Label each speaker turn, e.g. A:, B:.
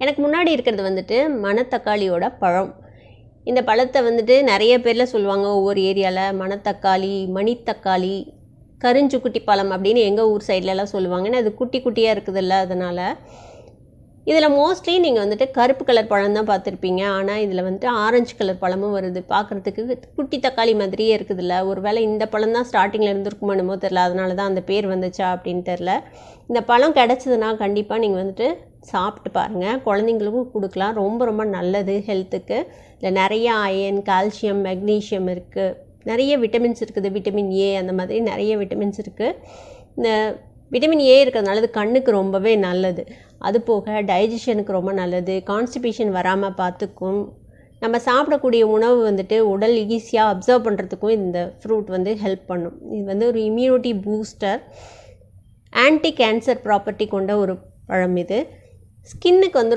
A: எனக்கு முன்னாடி இருக்கிறது வந்துட்டு மணத்தக்காளியோட பழம். இந்த பழத்தை வந்துட்டு நிறைய பேரில் சொல்லுவாங்க ஒவ்வொரு ஏரியாவில். மணத்தக்காளி, மணித்தக்காளி, கருஞ்சுக்குட்டி பழம் அப்படின்னு எங்கள் ஊர் சைட்லலாம் சொல்லுவாங்க. ஏன்னா அது குட்டி குட்டியாக இருக்குதுல்ல, அதனால். இதில் மோஸ்ட்லி நீங்கள் வந்துட்டு கருப்பு கலர் பழம் தான் பார்த்துருப்பீங்க. ஆனால் இதில் வந்துட்டு ஆரஞ்சு கலர் பழமும் வருது. பார்க்குறதுக்கு குட்டி தக்காளி மாதிரியே இருக்குதுல்ல. ஒரு வேளை இந்த பழம் தான் ஸ்டார்டிங்கில் இருந்திருக்குமோ என்னமோ தெரில, அதனால தான் அந்த பேர் வந்துச்சா அப்படின்னு தெரில. இந்த பழம் கிடச்சிதுன்னா கண்டிப்பாக நீங்கள் வந்துட்டு சாப்பிட்டு பாருங்கள். குழந்தைங்களுக்கும் கொடுக்கலாம். ரொம்ப ரொம்ப நல்லது ஹெல்த்துக்கு. இதில் நிறைய அயன், கால்சியம், மெக்னீஷியம் இருக்குது. நிறைய விட்டமின்ஸ் இருக்குது. விட்டமின் ஏ அந்த மாதிரி நிறைய விட்டமின்ஸ் இருக்குது. இந்த விட்டமின் ஏ இருக்கிறதுனால அது கண்ணுக்கு ரொம்பவே நல்லது. அது போக டைஜஷனுக்கு ரொம்ப நல்லது. கான்ஸ்டிபேஷன் வராமல் பார்த்துக்கும். நம்ம சாப்பிடக்கூடிய உணவு வந்துட்டு உடல் ஈஸியாக அப்சர்வ் பண்ணுறதுக்கும் இந்த ஃப்ரூட் வந்து ஹெல்ப் பண்ணும். இது வந்து ஒரு immunity booster, anti cancer property கொண்ட ஒரு பழம் இது. ஸ்கின்னுக்கு வந்து